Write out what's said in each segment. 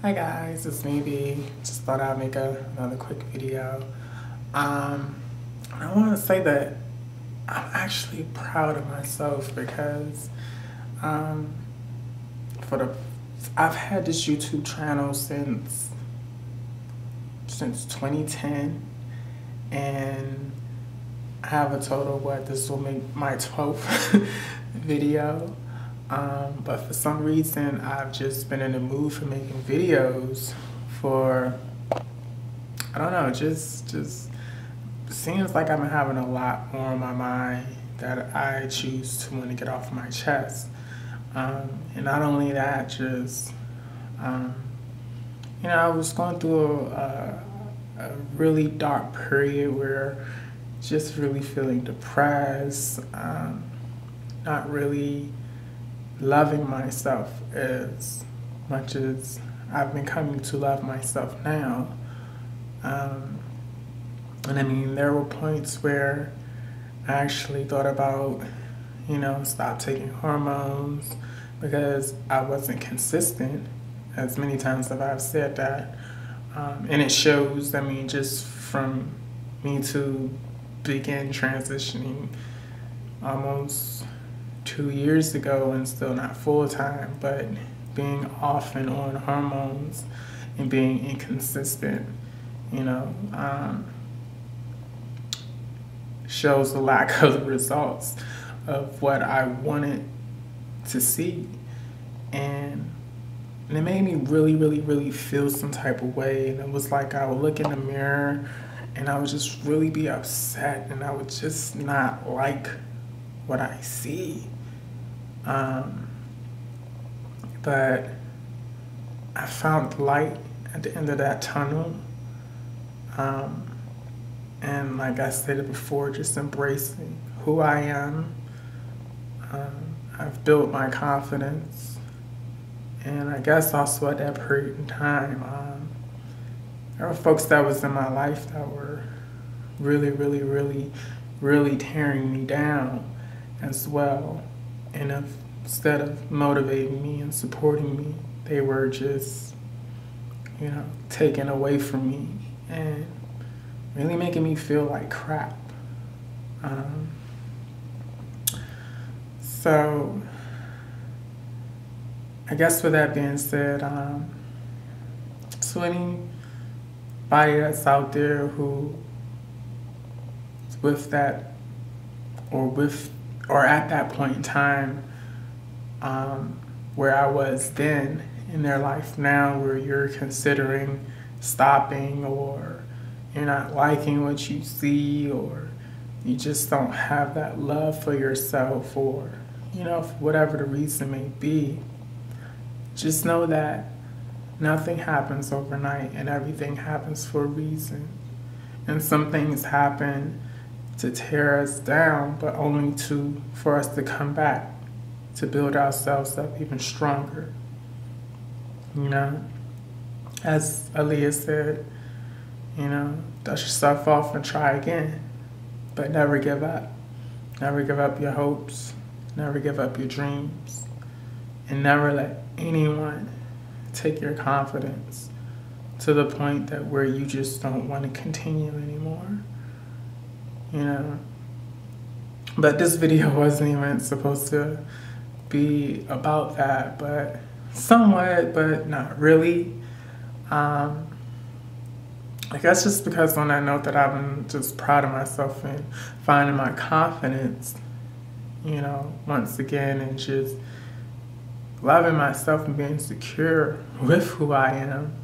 Hi guys, it's me B. Just thought I'd make another quick video. I want to say that I'm actually proud of myself because for the I've had this YouTube channel since 2010, and I have a total this will make my 12th video. But for some reason, I've just been in the mood for making videos for, I don't know, just seems like I'm having a lot more on my mind that I choose to want to get off my chest. And not only that, just, I was going through a really dark period where just really feeling depressed, not really loving myself as much as I've been coming to love myself now. And I mean, there were points where I actually thought about, stop taking hormones because I wasn't consistent, as many times as I've said that. And it shows, I mean, just from me to begin transitioning almost 2 years ago and still not full time, but being off and on hormones and being inconsistent, shows the lack of the results of what I wanted to see. And it made me really, really, really feel some type of way. And it was like I would look in the mirror and I would just really be upset, and I would just not like what I see. But I found light at the end of that tunnel. And like I stated before, just embracing who I am. I've built my confidence. And I guess also at that period in time, there were folks that was in my life that were really, really, really, really tearing me down as well. And instead of motivating me and supporting me, they were just, taking away from me and really making me feel like crap. So I guess with that being said, to anybody that's out there who is with that or at that point in time where I was then in their life now, where you're considering stopping, or you're not liking what you see, or you just don't have that love for yourself, or for whatever the reason may be, just know that nothing happens overnight and everything happens for a reason. And some things happen to tear us down, but only for us to come back, to build ourselves up even stronger. As Aaliyah said, dust yourself off and try again, but never give up. Never give up your hopes, never give up your dreams, and never let anyone take your confidence to the point that where you just don't want to continue anymore. But this video wasn't even supposed to be about that, but somewhat, but not really. I guess just because on that note that I've been just proud of myself and finding my confidence, once again, and just loving myself and being secure with who I am.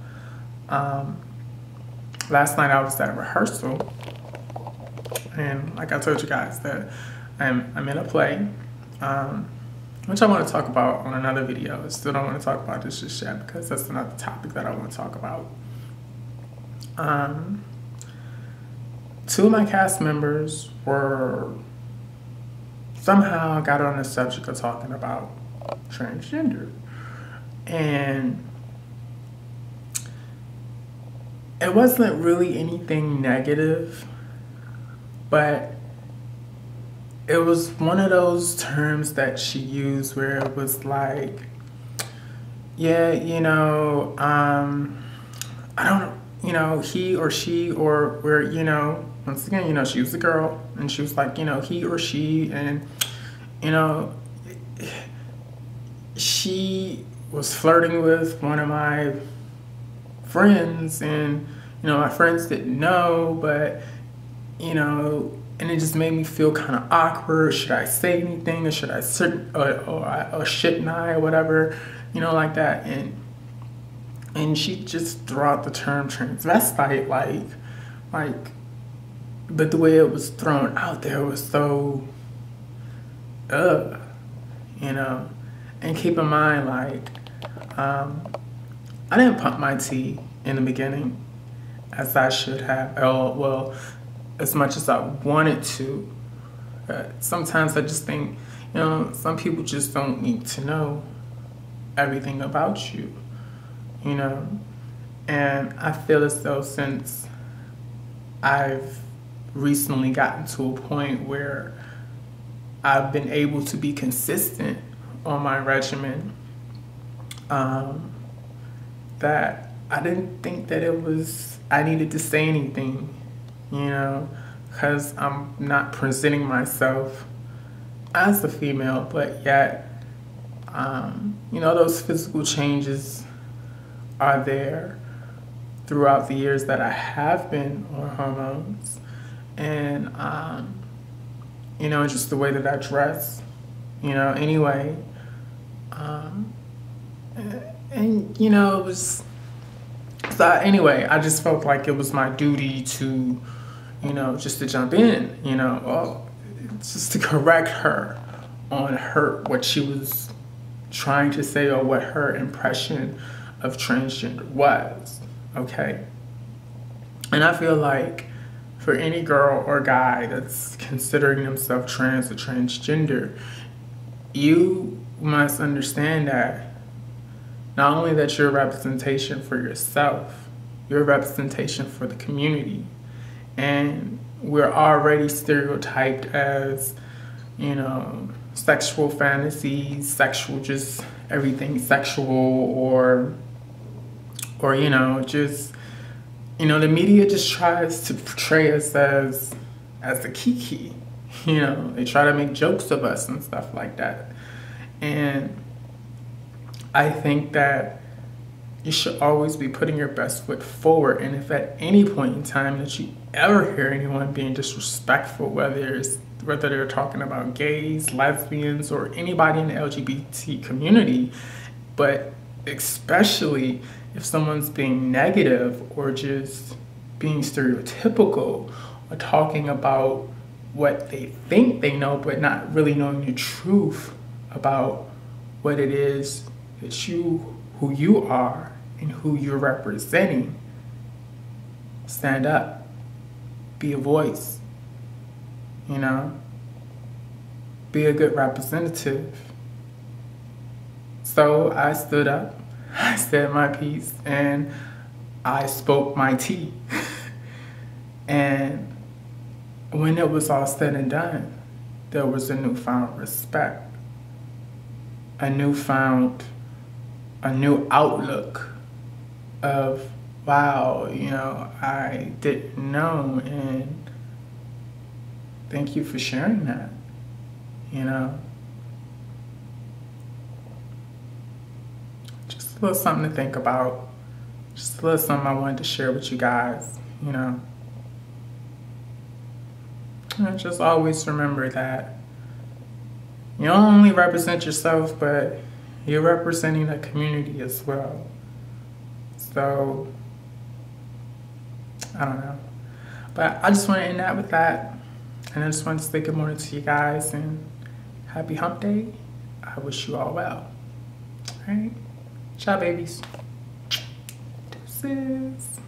Last night I was at rehearsal, and like I told you guys that I'm in a play, which I want to talk about on another video. I still don't want to talk about this just yet because that's another topic that I want to talk about. Two of my cast members were somehow got on the subject of talking about transgender, and it wasn't really anything negative, but it was one of those terms that she used where it was like, yeah, I don't, he or she or where, once again, she was a girl and she was like, he or she, and, you know, she was flirting with one of my friends, and, my friends didn't know, but, and it just made me feel kind of awkward. Should I say anything, or should I, or shouldn't I, or whatever, like that. And she just threw out the term transvestite, like, but the way it was thrown out there was so, ugh, you know. And keep in mind, like, I didn't pump my tea in the beginning as I should have. Oh, well, as much as I wanted to. Sometimes I just think, some people just don't need to know everything about you, And I feel as though since I've recently gotten to a point where I've been able to be consistent on my regimen, that I didn't think that I needed to say anything, because I'm not presenting myself as a female, but yet, those physical changes are there throughout the years that I have been on hormones. And, just the way that I dress, anyway. It was, so anyway, I just felt like it was my duty to, just to jump in, just to correct her on what she was trying to say, or what her impression of transgender was, okay? And I feel like for any girl or guy that's considering themselves trans or transgender, you must understand that not only that you're a representation for yourself, you're a representation for the community. And we're already stereotyped as, sexual fantasies, sexual, just everything sexual, or just, the media just tries to portray us as the kiki, they try to make jokes of us and stuff like that. And I think that you should always be putting your best foot forward. And if at any point in time that you ever hear anyone being disrespectful, whether they're talking about gays, lesbians, or anybody in the LGBT community, but especially if someone's being negative or just being stereotypical, or talking about what they think they know but not really knowing the truth about what it is that who you are and who you're representing, stand up, be a voice, be a good representative. So I stood up, I said my piece, and I spoke my tea. And when it was all said and done, there was a newfound respect, a new outlook of, wow, I didn't know, and thank you for sharing that, Just a little something to think about, just a little something I wanted to share with you guys, And just always remember that you don't only represent yourself, but you're representing the community as well. So, I don't know. But I just want to end that with that. And I just want to say good morning to you guys and happy hump day. I wish you all well. All right? Ciao, babies. Deuces.